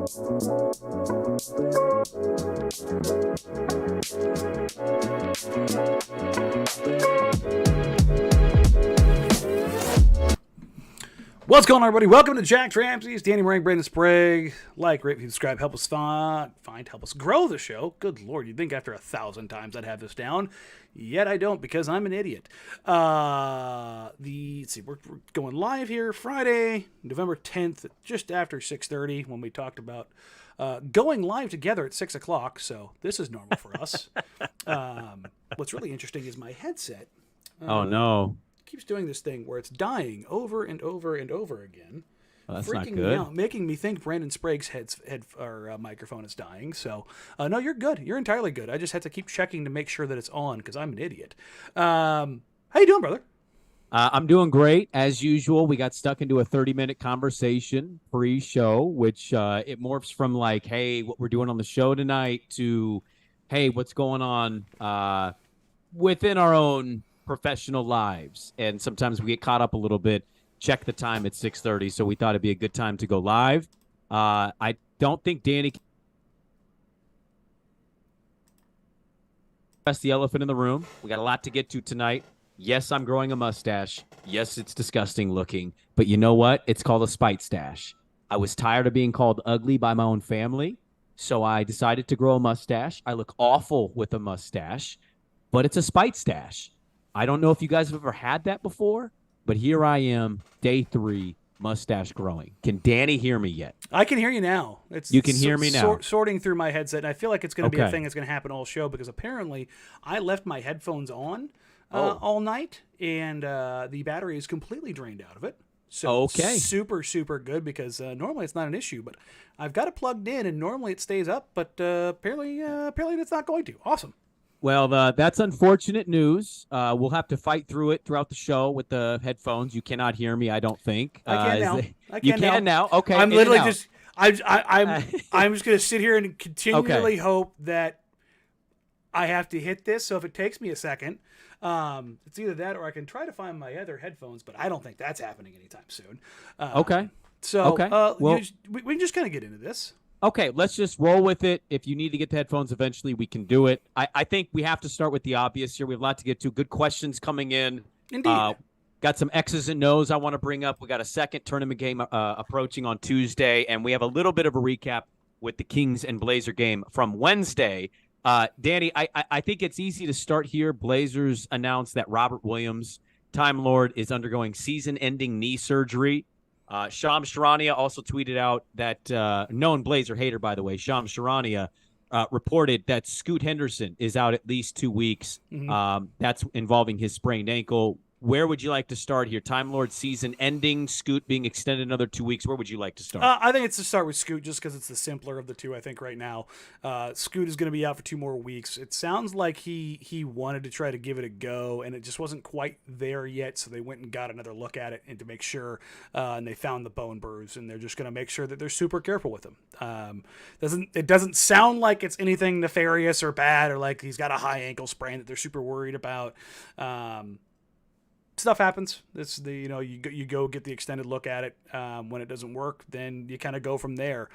What's going on, everybody? Welcome to Jack Ramsays, Danny Marang Brandon Sprague. Like, rate, subscribe, help us help us grow the show. Good Lord, you'd think after 1,000 times I'd have this down. Yet I don't, because I'm an idiot. Let's see, we're going live here Friday, November 10th, just after 6:30, when we talked about going live together at 6 o'clock. So this is normal for us. What's really interesting is my headset. Oh no. Keeps doing this thing where it's dying over and over and over again. Well, that's freaking not good. me out, making me think Brandon Sprague's microphone is dying. So, no, you're good. You're entirely good. I just had to keep checking to make sure that it's on because I'm an idiot. How you doing, brother? I'm doing great. As usual, we got stuck into a 30-minute conversation pre-show, which it morphs from like, hey, what we're doing on the show tonight to, hey, what's going on within our own professional lives. And sometimes we get caught up a little bit. Check the time at 6:30, so we thought it'd be a good time to go live. I don't think Danny can address the elephant in the room. We got a lot to get to tonight. Yes, I'm growing a mustache. Yes, it's disgusting looking. But you know what? It's called a spite stash. I was tired of being called ugly by my own family, so I decided to grow a mustache. I look awful with a mustache, but it's a spite stash. I don't know if you guys have ever had that before, but here I am, day 3, mustache growing. Can Danny hear me yet? I can hear you now. You can hear me now. Sorting through my headset, and I feel like it's going to be a thing that's going to happen all show because apparently I left my headphones on all night, and the battery is completely drained out of it. So super, super good because normally it's not an issue, but I've got it plugged in, and normally it stays up, but apparently it's not going to. Awesome. Well, that's unfortunate news. We'll have to fight through it throughout the show with the headphones. You cannot hear me, I don't think. I can now. You can now. Okay. I'm literally just. I'm just going to sit here and continually hope that I have to hit this. So if it takes me a second, it's either that or I can try to find my other headphones. But I don't think that's happening anytime soon. Okay. So well, we can just kind of get into this. Okay, let's just roll with it. If you need to get the headphones eventually, we can do it. I think we have to start with the obvious here. We have a lot to get to. Good questions coming in. Indeed. Got some X's and O's I want to bring up. We got a second tournament game approaching on Tuesday, and we have a little bit of a recap with the Kings and Blazer game from Wednesday. Danny, I think it's easy to start here. Blazers announced that Robert Williams, Time Lord, is undergoing season-ending knee surgery. Shams Charania also tweeted out that known Blazer hater, by the way, Shams Charania reported that Scoot Henderson is out at least 2 weeks. Mm-hmm. That's involving his sprained ankle. Where would you like to start here? Time Lord season ending, Scoot being extended another 2 weeks. Where would you like to start? I think it's to start with Scoot just because it's the simpler of the two, I think, right now. Scoot is going to be out for 2 more weeks. It sounds like he wanted to try to give it a go, and it just wasn't quite there yet, so they went and got another look at it and to make sure, and they found the bone bruise, and they're just going to make sure that they're super careful with him. It doesn't sound like it's anything nefarious or bad or like he's got a high ankle sprain that they're super worried about. Stuff happens. It's you go get the extended look at it. When it doesn't work, then you kind of go from there.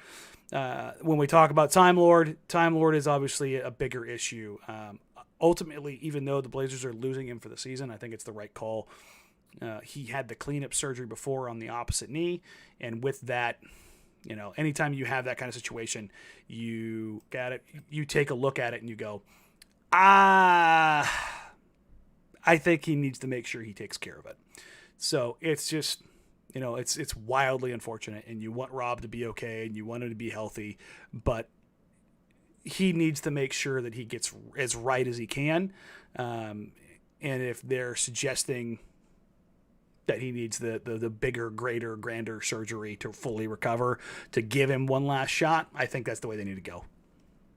When we talk about Time Lord is obviously a bigger issue. Ultimately, even though the Blazers are losing him for the season, I think it's the right call. He had the cleanup surgery before on the opposite knee, and with that, anytime you have that kind of situation, you take a look at it and you go, I think he needs to make sure he takes care of it. So it's just, it's wildly unfortunate, and you want Rob to be okay and you want him to be healthy, but he needs to make sure that he gets as right as he can. And if they're suggesting that he needs the bigger, greater, grander surgery to fully recover, to give him one last shot, I think that's the way they need to go.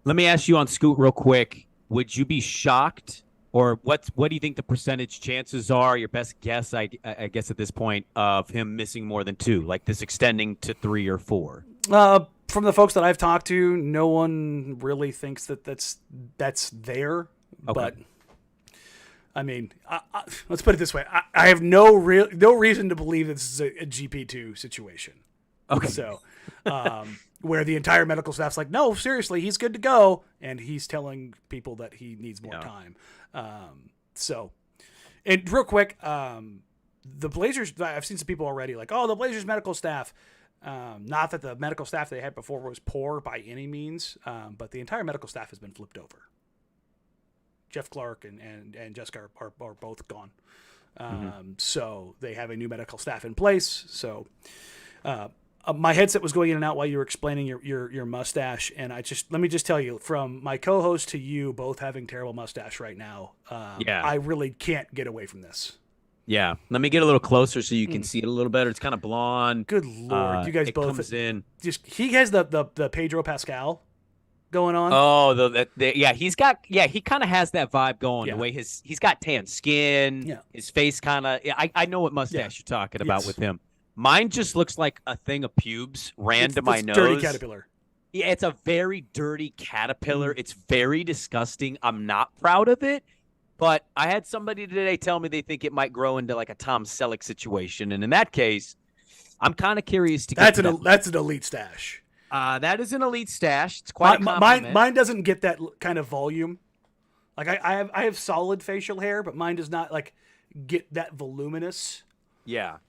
Let me ask you on Scoot real quick. Would you be shocked? Or what do you think the percentage chances are, your best guess, I guess at this point, of him missing more than 2, like this extending to 3 or 4? From the folks that I've talked to, no one really thinks that's there. Okay. But, I mean, let's put it this way. I have no reason to believe this is a GP2 situation. Okay. So, where the entire medical staff's like, no, seriously, he's good to go. And he's telling people that he needs more time. So, and real quick, the Blazers, I've seen some people already like, oh, the Blazers medical staff. Not that the medical staff they had before was poor by any means, but the entire medical staff has been flipped over. Jeff Clark and Jessica are both gone. So they have a new medical staff in place. So my headset was going in and out while you were explaining your mustache. And let me just tell you, from my co-host to you both having terrible mustache right now, I really can't get away from this. Yeah. Let me get a little closer so you can see it a little better. It's kind of blonde. Good Lord. You guys both comes in. He has the Pedro Pascal going on. Oh, he kind of has that vibe going. The way he's got tan skin, his face kind of. I know what mustache you're talking about with him. Mine just looks like a thing of pubes ran to my nose. Dirty caterpillar. Yeah, it's a very dirty caterpillar. It's very disgusting. I'm not proud of it, but I had somebody today tell me they think it might grow into like a Tom Selleck situation, and in that case, I'm kind of curious to get that's an elite stash. That is an elite stash. It's quite a compliment. Mine doesn't get that kind of volume. Like I have solid facial hair, but mine does not like get that voluminous. Yeah.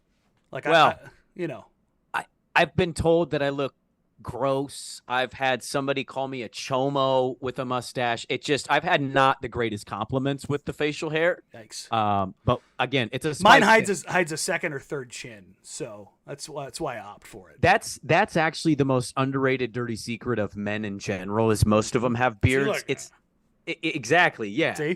Like I've been told that I look gross. I've had somebody call me a chomo with a mustache. I've had not the greatest compliments with the facial hair. Thanks. But again, it's a mine hides a second or third chin, so that's why I opt for it. That's actually the most underrated dirty secret of men in general. Is most of them have beards. Exactly. Yeah. See?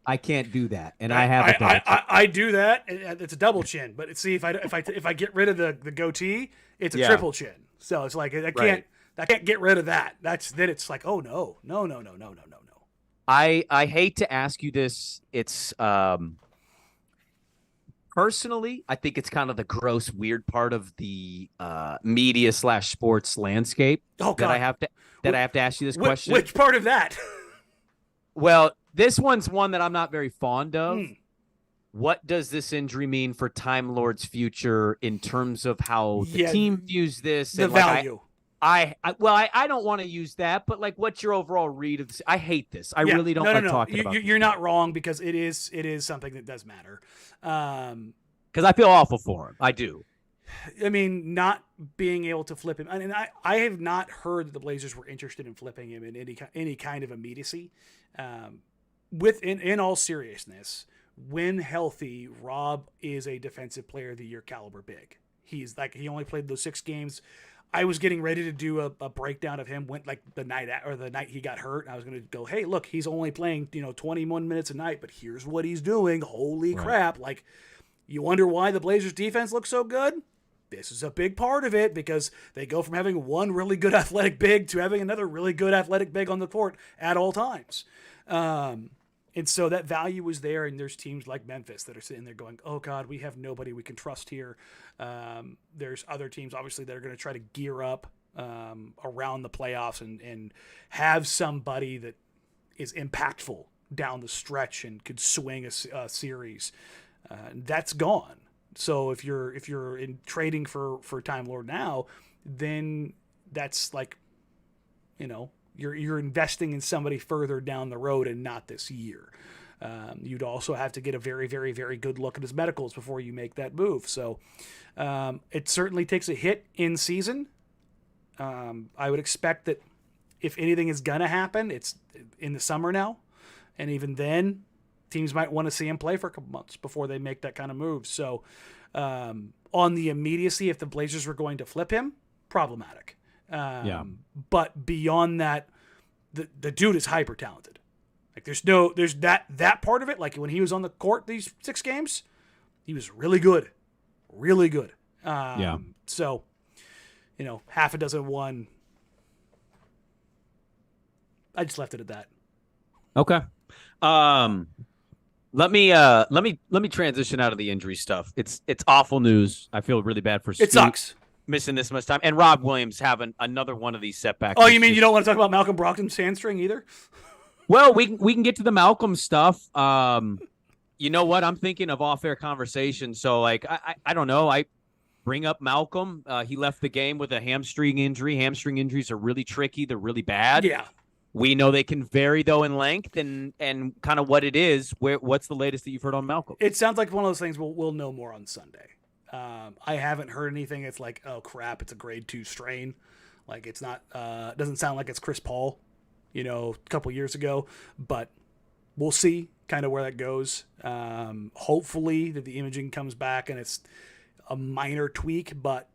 I can't do that, and I have a I do that. And it's a double chin, but see if I get rid of the goatee, it's a triple chin. So it's like I can't get rid of that. Then it's like, oh no. I hate to ask you this. It's personally, I think it's kind of the gross, weird part of the media / sports landscape that I have to ask you this question. Which part of that? Well, this one's one that I'm not very fond of. What does this injury mean for Time Lord's future in terms of how the team views this? The value. I don't want to use that, but like, what's your overall read of this? I hate this. I really don't like talking about it. You're not wrong, because it is something that does matter. Because I feel awful for him. I do. I mean, not being able to flip him. I mean, I have not heard that the Blazers were interested in flipping him in any kind of immediacy. In all seriousness, when healthy, Rob is a defensive player of the year caliber big. He only played those 6 games. I was getting ready to do a breakdown of him the night he got hurt. I was going to go, hey, look, he's only playing 21 minutes a night, but here's what he's doing. Holy crap! Like, you wonder why the Blazers defense looks so good? This is a big part of it, because they go from having one really good athletic big to having another really good athletic big on the court at all times. And so that value is there, and there's teams like Memphis that are sitting there going, oh God, we have nobody we can trust here. There's other teams, obviously, that are going to try to gear up around the playoffs and have somebody that is impactful down the stretch and could swing a series. That's gone. So if you're in trading for Time Lord now, then that's like, you're investing in somebody further down the road and not this year. You'd also have to get a very, very, very good look at his medicals before you make that move. So it certainly takes a hit in season. I would expect that if anything is going to happen, it's in the summer now. And even then, teams might want to see him play for a couple months before they make that kind of move. So on the immediacy, if the Blazers were going to flip him, problematic. But beyond that, the dude is hyper talented. Like there's that part of it. Like when he was on the court these 6 games, he was really good. So, half a dozen won. I just left it at that. Okay. Let me transition out of the injury stuff. It's awful news. I feel really bad for Scoot. It sucks. Missing this much time, and Rob Williams having another one of these setbacks. Oh, you mean you don't want to talk about Malcolm Brogdon's hamstring either? Well, we can get to the Malcolm stuff. You know what? I'm thinking of off-air conversation. So, like, I don't know. bring up Malcolm. He left the game with a hamstring injury. Hamstring injuries are really tricky. They're really bad. Yeah. We know they can vary, though, in length and kind of what it is. What's the latest that you've heard on Malcolm? It sounds like one of those things we'll know more on Sunday. I haven't heard anything. It's like, oh, crap, it's a grade 2 strain. Like, it's not it doesn't sound like it's Chris Paul, a couple years ago. But we'll see kind of where that goes. Hopefully that the imaging comes back and it's a minor tweak, but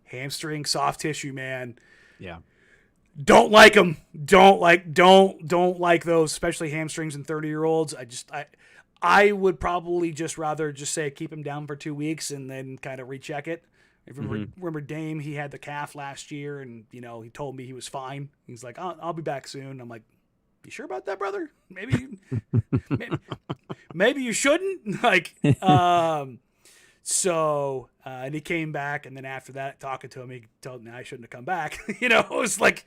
hamstring, soft tissue, man. Yeah. Don't like them. Don't like those, especially hamstrings in 30-year-olds. I would probably just rather just say keep him down for 2 weeks and then kind of recheck it. Remember Dame, he had the calf last year and, he told me he was fine. He's like, I'll be back soon. I'm like, you sure about that, brother? Maybe you shouldn't. So, and he came back, and then after that, talking to him, he told me I shouldn't have come back. It was like,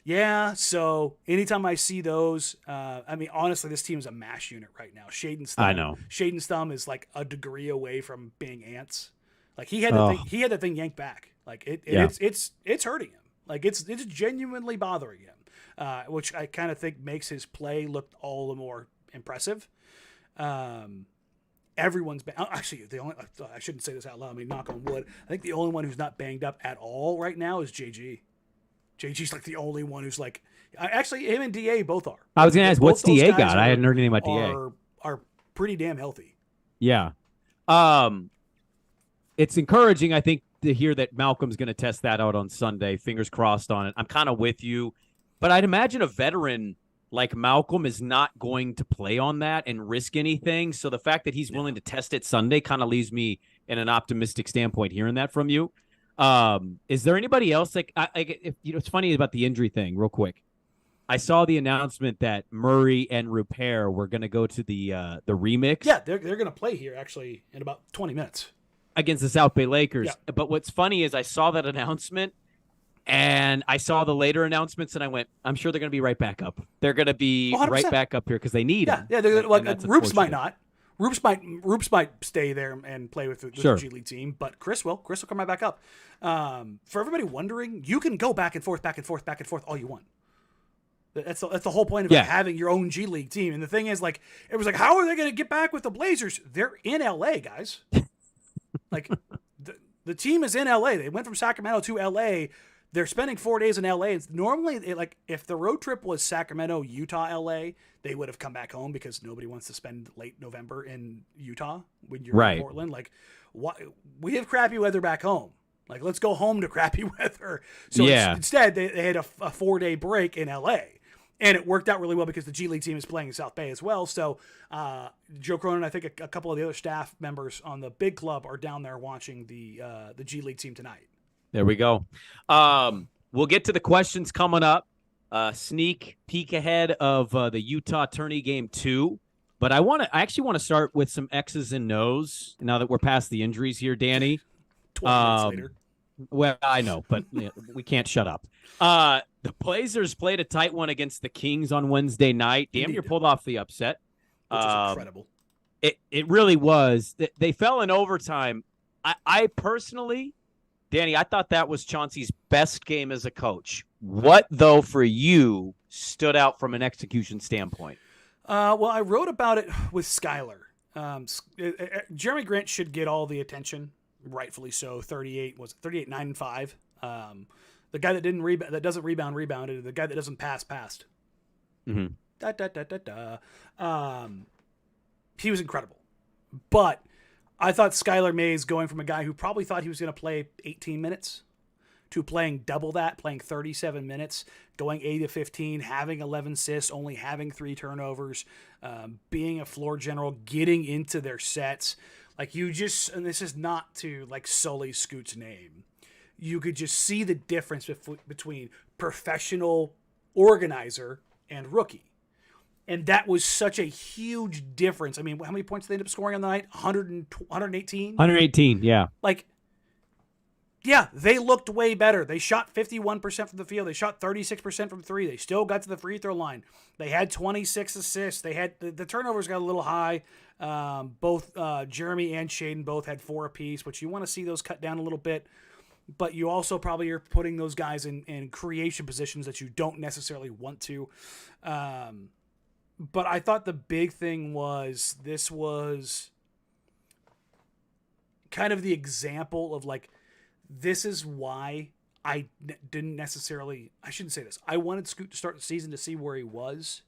yeah. So anytime I see those, honestly, this team is a mash unit right now. Shaden's thumb is like a degree away from being ants. Like he had that thing yanked back. Like it's hurting him. Like it's genuinely bothering him, which I kind of think makes his play look all the more impressive. Everyone's actually I shouldn't say this out loud. I mean, knock on wood. I think the only one who's not banged up at all right now is JG. JG's like the only one who's like, actually him and DA both are. I was gonna ask, what's DA got? I hadn't heard anything about DA. Are pretty damn healthy. Yeah. It's encouraging, I think, to hear that Malcolm's going to test that out on Sunday. Fingers crossed on it. I'm kind of with you, but I'd imagine a veteran like Malcolm is not going to play on that and risk anything. So the fact that he's willing to test it Sunday kind of leaves me in an optimistic standpoint hearing that from you. Is there anybody else it's funny about the injury thing real quick. I saw the announcement that Murray and Rupert were going to go to the remix. Yeah, they're going to play here actually in about 20 minutes against the South Bay Lakers. Yeah. But what's funny is I saw that announcement and I saw the later announcements and I went, I'm sure they're going to be right back up. They're going to be 100%. Right back up here because they need them. Yeah, Roops might not. Roops might stay there and play with the G League team, but Chris will come right back up. For everybody wondering, you can go back and forth all you want. That's the whole point of having your own G League team. And the thing is, like, it was like, how are they going to get back with the Blazers? They're in LA, guys. Like, the team is in LA. They went from Sacramento to LA. They're spending 4 days in LA. It's normally, if the road trip was Sacramento, Utah, LA, they would have come back home because nobody wants to spend late November in Utah when you're in Portland. Like, we have crappy weather back home. Like, let's go home to crappy weather. So instead, they had a 4-day break in LA. And it worked out really well because the G League team is playing in South Bay as well. So Joe Cronin, I think a couple of the other staff members on the big club are down there watching the G League team tonight. There we go. We'll get to the questions coming up. Sneak peek ahead of the Utah tourney game 2. But I actually want to start with some X's and O's now that we're past the injuries here, Danny. 12 minutes later. Well, I know, but we can't shut up. The Blazers played a tight one against the Kings on Wednesday night. Damn near pulled off the upset. Which is incredible. It really was. They fell in overtime. I personally, Danny, I thought that was Chauncey's best game as a coach. What, though, for you stood out from an execution standpoint? Well, I wrote about it with Skylar. Jeremy Grant should get all the attention, rightfully so. 38, 9 and 5. The guy that didn't rebound, that doesn't rebounded. The guy that doesn't passed. Mm-hmm. He was incredible. But I thought Skylar Mays going from a guy who probably thought he was going to play 18 minutes to playing double that, playing 37 minutes, going 8 of 15, having 11 assists, only having 3 turnovers, being a floor general, getting into their sets. Like and this is not to like sully Scoot's name. You could just see the difference between professional organizer and rookie. And that was such a huge difference. I mean, how many points did they end up scoring on the night? 118? 118, yeah. Like, Yeah, they looked way better. They shot 51% from the field. They shot 36% from three. They still got to the free throw line. They had 26 assists. They had the turnovers got a little high. Both Jeremy and Shaden both had 4 apiece, which you want to see those cut down a little bit. But you also probably are putting those guys in creation positions that you don't necessarily want to. But I thought the big thing was this was kind of the example of like, this is why I didn't necessarily, I shouldn't say this. I wanted Scoot to start the season to see where he was.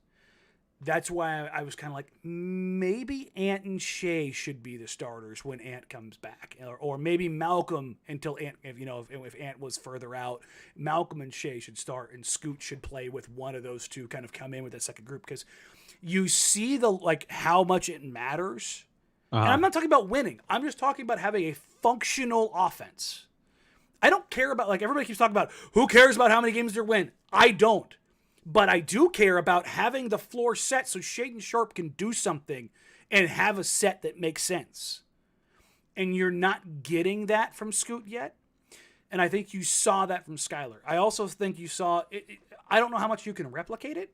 That's why I was kind of like, maybe Ant and Shea should be the starters when Ant comes back. Or maybe Malcolm until Ant, if Ant was further out, Malcolm and Shea should start and Scoot should play with one of those two, kind of come in with that second group. Because you see how much it matters. And I'm not talking about winning. I'm just talking about having a functional offense. I don't care about, everybody keeps talking about who cares about how many games they win. I don't. But I do care about having the floor set so Shaden Sharp can do something and have a set that makes sense. And you're not getting that from Scoot yet. And I think you saw that from Skylar. I also think you saw, I don't know how much you can replicate it,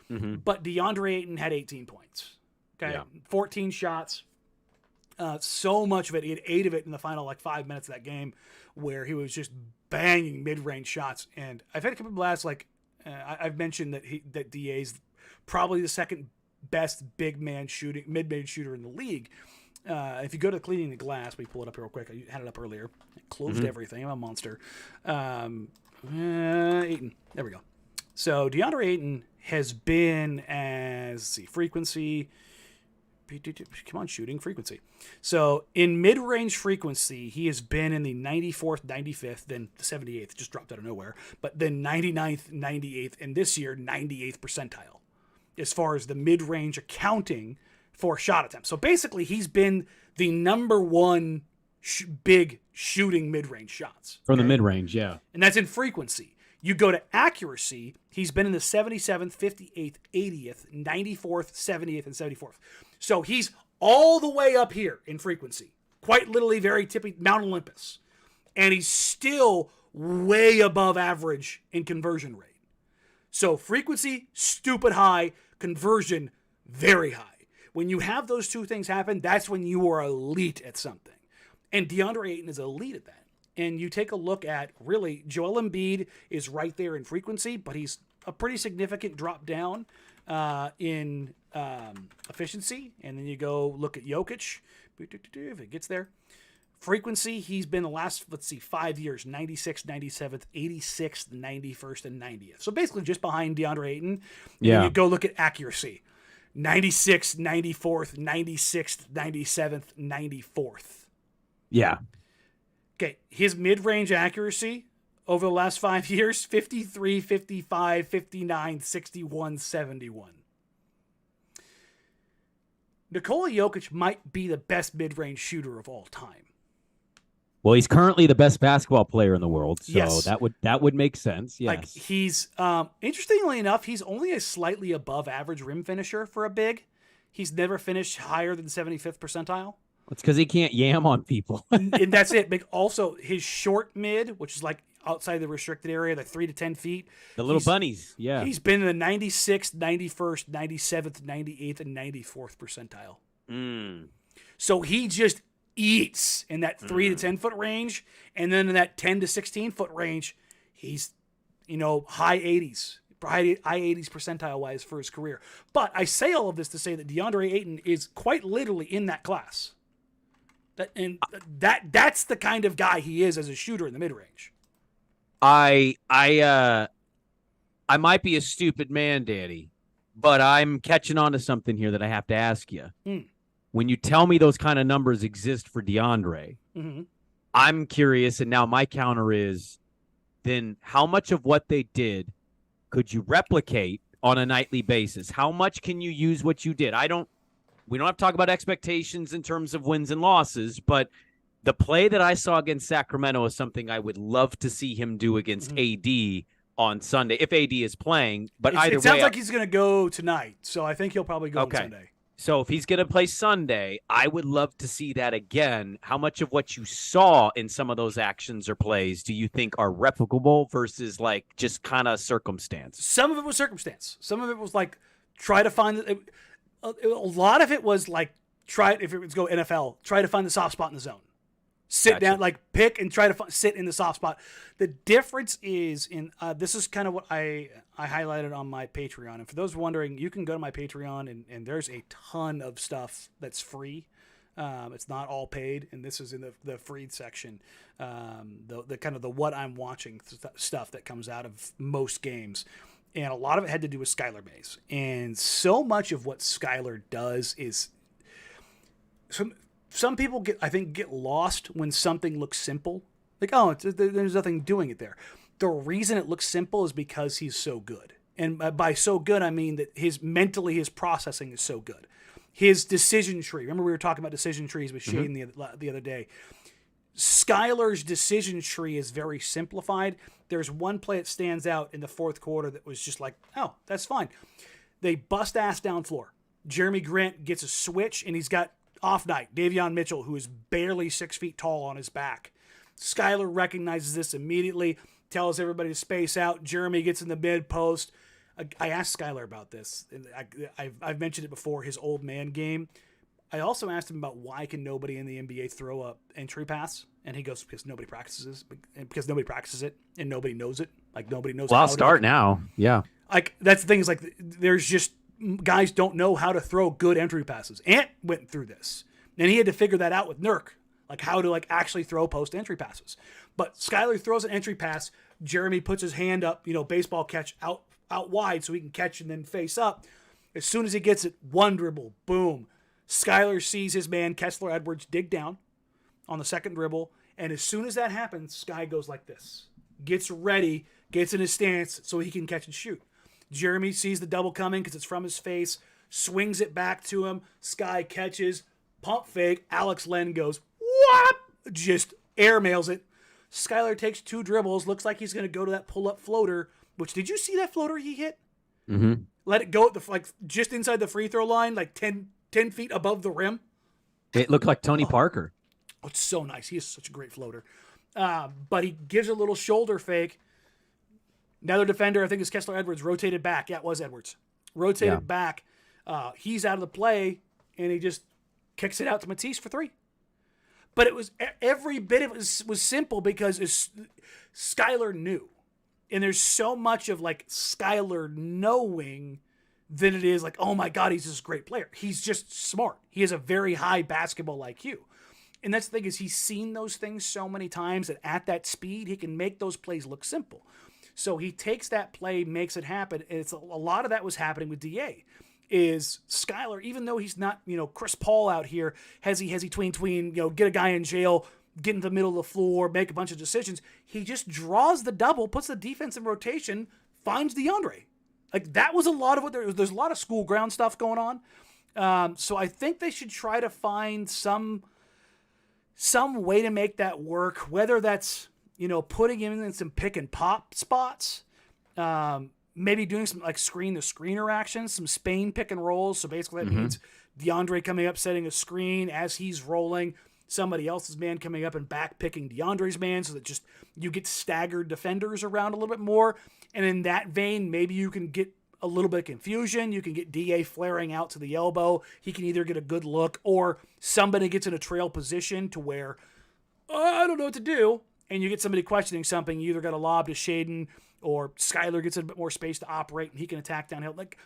but DeAndre Ayton had 18 points. Okay, yeah. 14 shots. So much of it, he had 8 of it in the final 5 minutes of that game where he was just banging mid-range shots. And I've had a couple of blasts, I've mentioned that DA's probably the second best mid-range shooter in the league. If you go to Cleaning the Glass, we pull it up here real quick. I had it up earlier. I closed everything. I'm a monster. Ayton. There we go. So DeAndre Ayton has been as, frequency. Come on, shooting frequency. So in mid-range frequency, he has been in the 94th, 95th, then the 78th, just dropped out of nowhere, but then 99th, 98th, and this year 98th percentile as far as the mid-range accounting for shot attempts. So basically, he's been the number one big shooting mid-range shots. From the mid-range, yeah. And that's in frequency. You go to accuracy, he's been in the 77th, 58th, 80th, 94th, 70th, and 74th. So he's all the way up here in frequency. Quite literally very tippy, Mount Olympus. And he's still way above average in conversion rate. So frequency, stupid high. Conversion, very high. When you have those two things happen, that's when you are elite at something. And DeAndre Ayton is elite at that. And you take a look at, really, Joel Embiid is right there in frequency, but he's a pretty significant drop down in efficiency. And then you go look at Jokic, if it gets there. Frequency, he's been the last, 5 years, 96th, 97th, 86th, 91st, and 90th. So basically just behind DeAndre Ayton. Yeah. And you go look at accuracy. 96th, 94th, 96th, 97th, 94th. Yeah. Okay, his mid-range accuracy over the last 5 years, 53, 55, 59, 61, 71. Nikola Jokic might be the best mid-range shooter of all time. Well, he's currently the best basketball player in the world, so yes. that would make sense. Yes. He's interestingly enough, he's only a slightly above average rim finisher for a big. He's never finished higher than 75th percentile. It's because he can't yam on people. And that's it. But also, his short mid, which is outside the restricted area, 3 to 10 feet. The little bunnies, yeah. He's been in the 96th, 91st, 97th, 98th, and 94th percentile. So he just eats in that 3 to 10 foot range. And then in that 10 to 16 foot range, he's, high 80s. High 80s percentile wise for his career. But I say all of this to say that DeAndre Ayton is quite literally in that class. That's the kind of guy he is as a shooter in the mid-range. I might be a stupid man, Danny, but I'm catching on to something here that I have to ask you. When you tell me those kind of numbers exist for DeAndre, I'm curious, and now my counter is, then how much of what they did could you replicate on a nightly basis? How much can you use what you did? We don't have to talk about expectations in terms of wins and losses, but the play that I saw against Sacramento is something I would love to see him do against AD on Sunday, if AD is playing. But either way, it sounds like he's going to go tonight, so I think he'll probably go on Sunday. So if he's going to play Sunday, I would love to see that again. How much of what you saw in some of those actions or plays do you think are replicable versus like just kind of circumstance? Some of it was circumstance. Some of it was like try to find a lot of it was like try if it was go NFL, try to find the soft spot in the zone. Sit down, like pick and try to sit in the soft spot. The difference is in this is kind of what I highlighted on my Patreon. And for those wondering, you can go to my Patreon and there's a ton of stuff that's free. It's not all paid, and this is in the free section. The kind of the what I'm watching stuff that comes out of most games. And a lot of it had to do with Skylar Mays. And so much of what Skylar does is some people get lost when something looks simple. Like, oh, there's nothing doing it there. The reason it looks simple is because he's so good. And by so good, I mean that his processing is so good. His decision tree. Remember we were talking about decision trees with Shane the other day. Skylar's decision tree is very simplified. There's one play that stands out in the fourth quarter that was just like, oh, that's fine. They bust ass down floor. Jeremy Grant gets a switch, and he's got off night. Davion Mitchell, who is barely 6 feet tall, on his back. Skylar recognizes this immediately, tells everybody to space out. Jeremy gets in the mid post. I asked Skylar about this. I've mentioned it before, his old man game. I also asked him about why can nobody in the NBA throw up entry pass, and he goes because nobody practices it, and nobody knows it. Like nobody knows. Well, how I'll start now. Yeah. Like that's the thing is like there's just guys don't know how to throw good entry passes. Ant went through this, and he had to figure that out with Nurk, like how to like actually throw post entry passes. But Skylar throws an entry pass. Jeremy puts his hand up, baseball catch out wide so he can catch and then face up. As soon as he gets it, one dribble, boom. Skylar sees his man Kessler Edwards dig down on the second dribble, and as soon as that happens, Sky goes like this. Gets ready, gets in his stance so he can catch and shoot. Jeremy sees the double coming because it's from his face, swings it back to him. Sky catches, pump fake. Alex Len goes, what? Just airmails it. Skylar takes 2 dribbles, looks like he's going to go to that pull-up floater, which, did you see that floater he hit? Mm-hmm. Let it go at just inside the free throw line, like 10 feet above the rim. It looked like Tony Parker. Oh, it's so nice. He is such a great floater. But he gives a little shoulder fake. Another defender, I think it's Kessler Edwards, rotated back. Yeah, it was Edwards. Rotated back. He's out of the play, and he just kicks it out to Matisse for 3. But it was every bit of it was simple because Skylar knew. And there's so much of like Skylar knowing than it is like, oh my God, he's this great player. He's just smart. He has a very high basketball IQ. And that's the thing is he's seen those things so many times that at that speed, he can make those plays look simple. So he takes that play, makes it happen. And it's a lot of that was happening with DA. Is Skylar, even though he's not, Chris Paul out here, has he tween, get a guy in jail, get in the middle of the floor, make a bunch of decisions. He just draws the double, puts the defense in rotation, finds DeAndre. Like that was a lot of what there's a lot of school ground stuff going on. So I think they should try to find some way to make that work, whether that's, putting him in some pick and pop spots, maybe doing some like screen to screener actions, some Spain pick and rolls. So basically that means DeAndre coming up, setting a screen as he's rolling, somebody else's man coming up and back picking DeAndre's man so that just you get staggered defenders around a little bit more. And in that vein, maybe you can get a little bit of confusion. You can get DA flaring out to the elbow. He can either get a good look or somebody gets in a trail position to where, I don't know what to do. And you get somebody questioning something. You either got a lob to Shaden or Skylar gets a bit more space to operate and he can attack downhill. Like,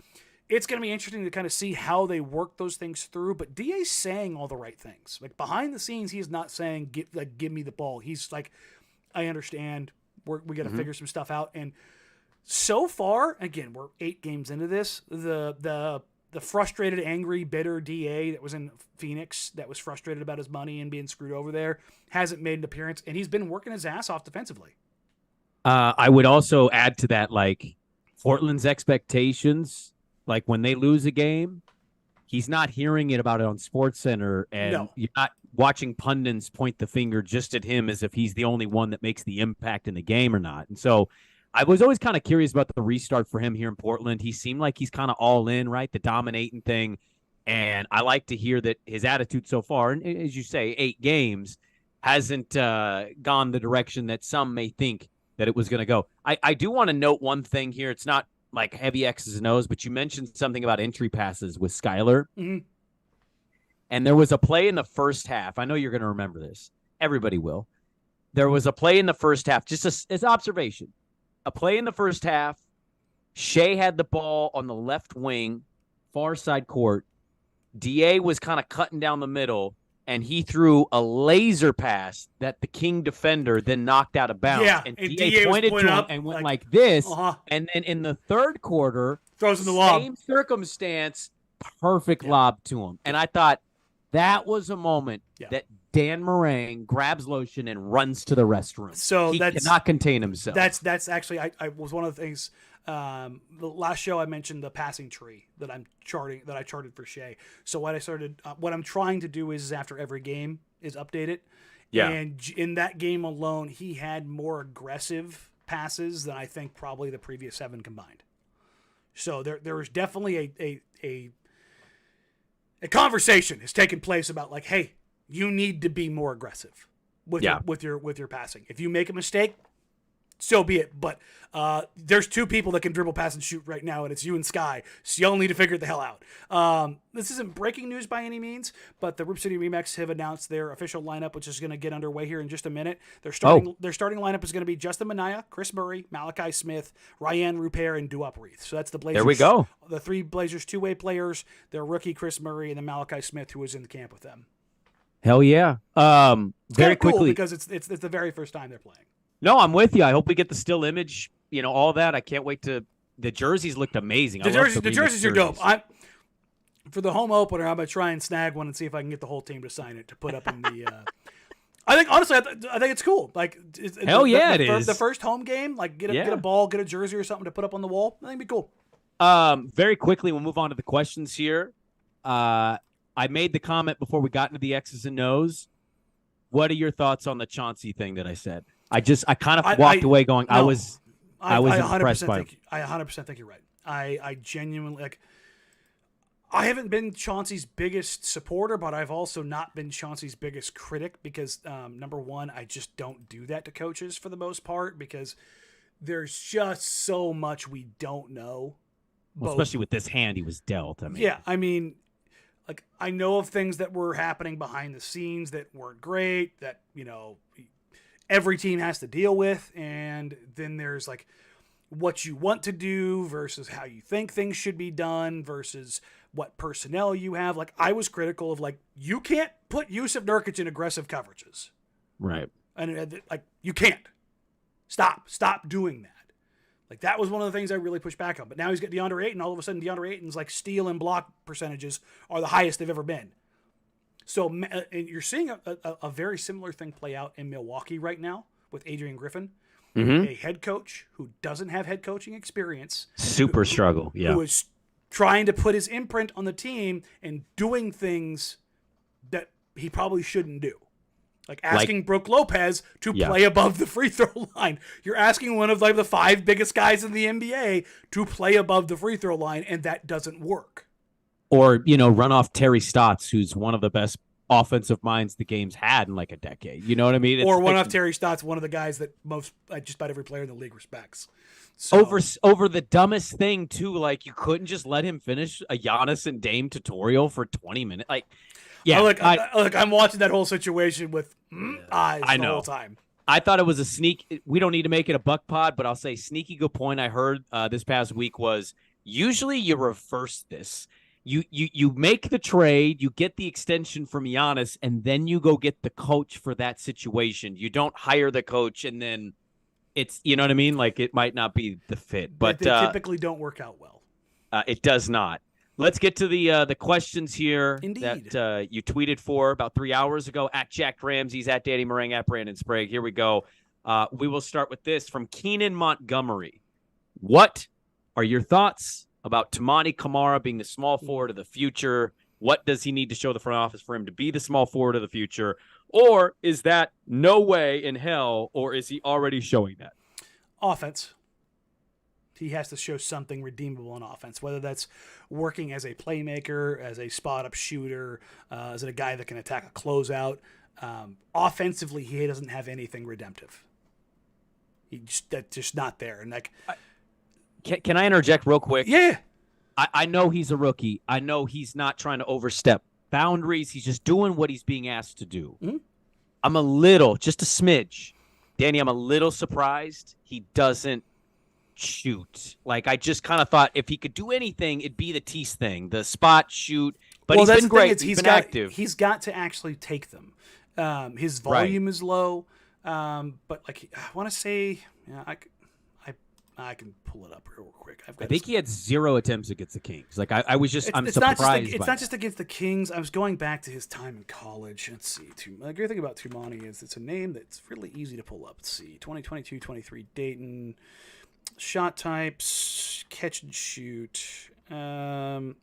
it's going to be interesting to kind of see how they work those things through. But DA's saying all the right things. Like behind the scenes, he's not saying, give me the ball. He's like, I understand. We got to figure some stuff out. And so far, again, we're 8 games into this. The frustrated, angry, bitter DA that was in Phoenix that was frustrated about his money and being screwed over there hasn't made an appearance, and he's been working his ass off defensively. I would also add to that, like, Portland's expectations, like when they lose a game, he's not hearing about it on SportsCenter, and you're not watching pundits point the finger just at him as if he's the only one that makes the impact in the game or not. And so I was always kind of curious about the restart for him here in Portland. He seemed like he's kind of all in, right? The dominating thing. And I like to hear that his attitude so far, and as you say, 8 games, hasn't gone the direction that some may think that it was going to go. I do want to note one thing here. It's not like heavy X's and O's, but you mentioned something about entry passes with Skyler. Mm-hmm. And there was a play in the first half. I know you're going to remember this. Everybody will. There was a play in the first half, just as observation. A play in the first half. Shea had the ball on the left wing, far side court. DA was kind of cutting down the middle, and he threw a laser pass that the King defender then knocked out of bounds. Yeah, and DA pointed to him and went like this. And then in the third quarter, throws in the lob. Same circumstance, perfect lob to him. And I thought that was a moment that Dan Marang grabs lotion and runs to the restroom. So he cannot contain himself. That's actually I was one of the things. The last show I mentioned the passing tree that I charted for Shea. So what I'm trying to do is after every game is update it. Yeah. And in that game alone, he had more aggressive passes than I think probably the previous 7 combined. So there was definitely a conversation has taken place about like, hey, you need to be more aggressive with your passing. If you make a mistake, so be it. But there's 2 people that can dribble, pass, and shoot right now, and it's you and Sky. So y'all need to figure it the hell out. This isn't breaking news by any means, but the Rip City Remix have announced their official lineup, which is going to get underway here in just a minute. Their starting lineup is going to be Justin Minaya, Chris Murray, Malachi Smith, Ryan Rupert, and Duop Reith. So that's the Blazers. There we go. The 3 Blazers two-way players, their rookie Chris Murray, and then Malachi Smith, who was in the camp with them. Hell yeah. Very cool quickly, because it's the very first time they're playing. No, I'm with you. I hope we get the still image, all that. I can't wait to – the jerseys looked amazing. The jerseys are dope. For the home opener, I'm going to try and snag one and see if I can get the whole team to sign it to put up in the I think, honestly, I think it's cool. Like, Hell yeah, it is. The first home game, like get a ball, get a jersey or something to put up on the wall. I think it'd be cool. Very quickly, we'll move on to the questions here. I made the comment before we got into the X's and O's. What are your thoughts on the Chauncey thing that I said? I kind of walked away going, I was impressed by it. I 100% think you're right. I genuinely, like, I haven't been Chauncey's biggest supporter, but I've also not been Chauncey's biggest critic because, number one, I just don't do that to coaches for the most part because there's just so much we don't know. Well, especially with this hand he was dealt. Like, I know of things that were happening behind the scenes that weren't great, that, every team has to deal with. And then there's, like, what you want to do versus how you think things should be done versus what personnel you have. Like, I was critical of, like, you can't put Yusuf Nurkic in aggressive coverages. Right. And, like, you can't. Stop doing that. Like, that was one of the things I really pushed back on. But now he's got DeAndre Ayton. All of a sudden, DeAndre Ayton's, like, steal and block percentages are the highest they've ever been. So and you're seeing a very similar thing play out in Milwaukee right now with Adrian Griffin, a head coach who doesn't have head coaching experience. Struggle, yeah. Who is trying to put his imprint on the team and doing things that he probably shouldn't do. Like asking Brook Lopez to play above the free throw line. You're asking one of, like, the 5 biggest guys in the NBA to play above the free throw line, and that doesn't work. Or, run off Terry Stotts, who's one of the best offensive minds the game's had in like a decade. You know what I mean? Or one off Terry Stotts, one of the guys that just about every player in the league respects. So, over the dumbest thing too, like you couldn't just let him finish a Giannis and Dame tutorial for 20 minutes. Like, yeah, I'm watching that whole situation with eyes the whole time. I thought it was a sneak. We don't need to make it a buck pod, but I'll say sneaky good point I heard this past week was usually you reverse this. You make the trade, you get the extension from Giannis, and then you go get the coach for that situation. You don't hire the coach, and then it's, you know what I mean? Like, it might not be the fit. But they typically don't work out well. It does not. Let's get to the questions here. Indeed. That you tweeted for about 3 hours ago at Jack Ramsays, at Danny Marang, at Brandon Sprague. Here we go. We will start with this from Keenan Montgomery. What are your thoughts about Tamani Kamara being the small forward of the future? What does he need to show the front office for him to be the small forward of the future? Or is that no way in hell, or is he already showing that? Offense. He has to show something redeemable in offense, whether that's working as a playmaker, as a spot-up shooter, as a guy that can attack a closeout. Offensively, he doesn't have anything redemptive. That's just not there. And like, can I interject real quick? Yeah. I know he's a rookie. I know he's not trying to overstep boundaries. He's just doing what he's being asked to do. Mm-hmm. I'm just a smidge. Danny, I'm a little surprised he doesn't shoot. Like, I just kind of thought if he could do anything, it'd be the Tease thing, the spot shoot. But he's been great. He's been active. He's got to actually take them. His volume is low, but like I want to say, I can pull it up real quick. I think he had 0 attempts against the Kings. Like I'm surprised. It's not just against the Kings. I was going back to his time in college. Let's see. The great thing about Tumani is it's a name that's really easy to pull up. Let's see. 2022-23 Dayton. Shot types, catch and shoot. It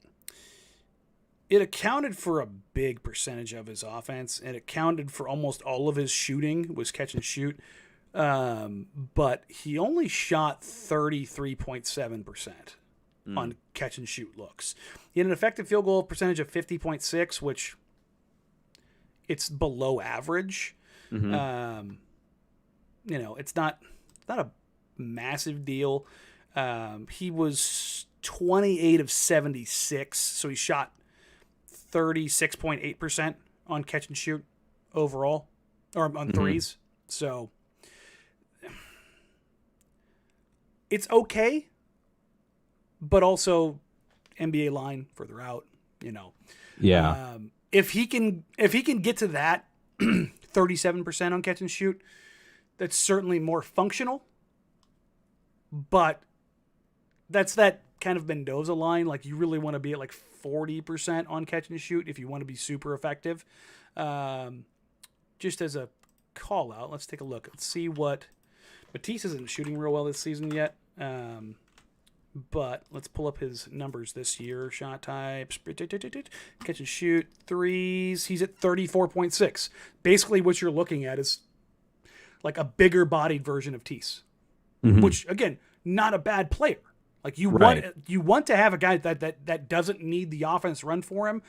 accounted for a big percentage of his offense. It accounted for almost all of his shooting was catch and shoot. But he only shot 33.7% on catch and shoot looks. He had an effective field goal percentage of 50.6, which it's below average. Mm-hmm. It's not a massive deal. He was 28 of 76, so he shot 36.8% on catch and shoot overall, or on threes. So it's okay, but also NBA line further out, Yeah. If he can get to that 37% on catch and shoot, that's certainly more functional. But that's that kind of Mendoza line. Like, you really want to be at like 40% on catch and shoot if you want to be super effective. Just as a call out, let's take a look. Let's see what Matisse isn't shooting real well this season yet. But let's pull up his numbers this year. Shot types, catch and shoot, threes. He's at 34.6. Basically, what you're looking at is like a bigger bodied version of Tease. Which, again, not a bad player. Like, you want to have a guy that doesn't need the offense run for him,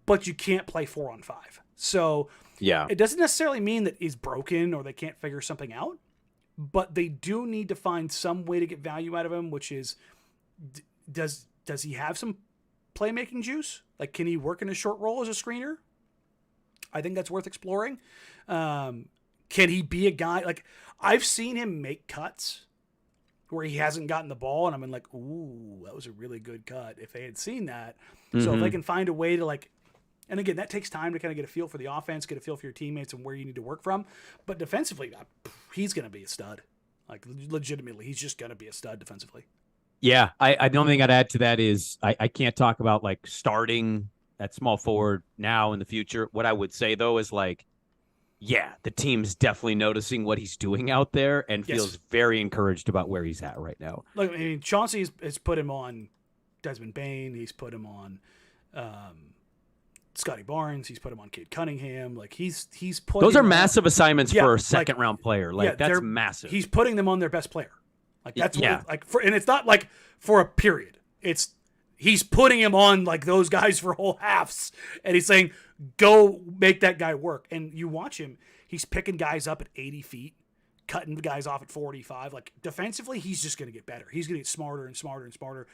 but you can't play 4-on-5. So yeah, it doesn't necessarily mean that he's broken or they can't figure something out, but they do need to find some way to get value out of him, which is, does he have some playmaking juice? Like, can he work in a short role as a screener? I think that's worth exploring. Can he be a guy, like, I've seen him make cuts where he hasn't gotten the ball, and I'm like, ooh, that was a really good cut if they had seen that. So if they can find a way to, like, and again, that takes time to kind of get a feel for the offense, get a feel for your teammates and where you need to work from. But defensively, he's going to be a stud. Like, legitimately, he's just going to be a stud defensively. Yeah, I the only thing I'd add to that is I can't talk about, like, starting at small forward now in the future. What I would say, though, is, like, yeah, the team's definitely noticing what he's doing out there and feels very encouraged about where he's at right now. Like, I mean, Chauncey has put him on Desmond Bain. He's put him on Scotty Barnes. He's put him on Cade Cunningham. Like, he's put those are massive assignments for a second like, round player. Like, that's massive. He's putting them on their best player. Like, that's what, and it's not like for a period. He's putting him on, like, those guys for whole halves, and he's saying, go make that guy work. And you watch him, he's picking guys up at 80 feet, cutting guys off at 45. Like, defensively, he's just going to get better. He's going to get smarter and smarter and smarter.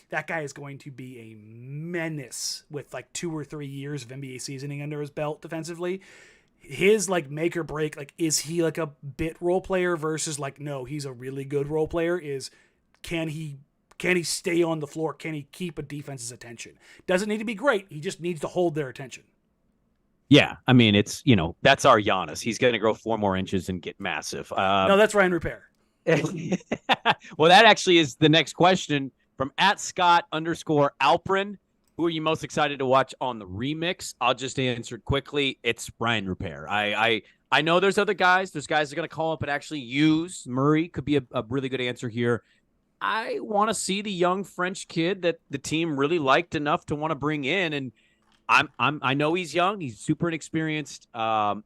That guy is going to be a menace with, like, 2 or 3 years of NBA seasoning under his belt defensively. His, like, make or break, like, is he like a bit role player versus, like, no, he's a really good role player, is can he stay on the floor? Can he keep a defense's attention? Doesn't need to be great. He just needs to hold their attention. Yeah, I mean, it's, that's our Giannis. He's going to grow 4 more inches and get massive. No, that's Ryan Repair. Well, that actually is the next question from @Scott_Alprin. Who are you most excited to watch on the remix? I'll just answer it quickly. It's Ryan Repair. I know there's other guys. There's guys that are going to call up and actually use. Murray could be a really good answer here. I want to see the young French kid that the team really liked enough to want to bring in, and I know he's young. He's super inexperienced.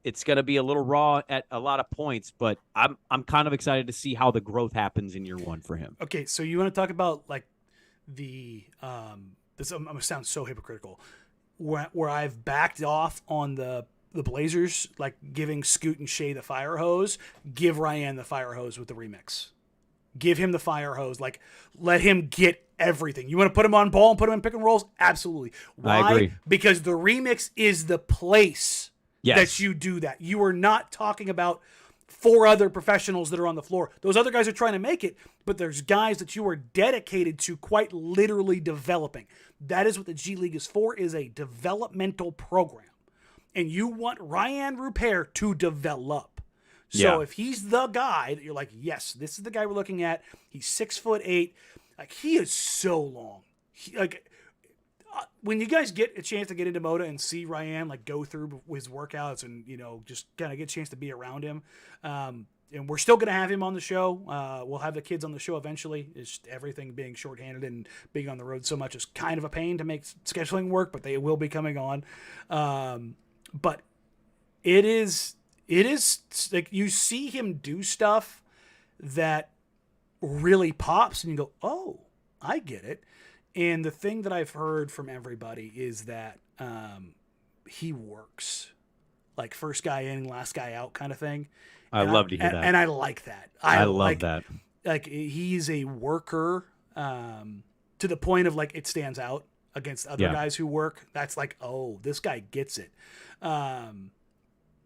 It's going to be a little raw at a lot of points, but I'm kind of excited to see how the growth happens in year one for him. Okay, so you want to talk about like the this? I'm gonna sound so hypocritical. Where I've backed off on the Blazers, like giving Scoot and Shea the fire hose. Give Ryan the fire hose with the remix. Give him the fire hose. Like, let him get everything. You want to put him on ball and put him in pick and rolls? Absolutely. Why? I agree. Because the remix is the place Yes. that you do that. You are not talking about 4 other professionals that are on the floor. Those other guys are trying to make it, but there's guys that you are dedicated to quite literally developing. That is what the G League is for, is a developmental program. And you want Ryan Rupert to develop. So if he's the guy that you're like, yes, this is the guy we're looking at. He's 6'8". Like, he is so long. When you guys get a chance to get into Moda and see Ryan like go through his workouts and just kind of get a chance to be around him, and we're still going to have him on the show. We'll have the kids on the show eventually. It's just everything being shorthanded and being on the road so much is kind of a pain to make scheduling work, but they will be coming on. But it is like you see him do stuff that really pops and you go, oh, I get it. And the thing that I've heard from everybody is that he works like first guy in, last guy out kind of thing. I love to hear that. And I like that. I love that. Like, he's a worker to the point of like it stands out against other guys who work. That's like, oh, this guy gets it.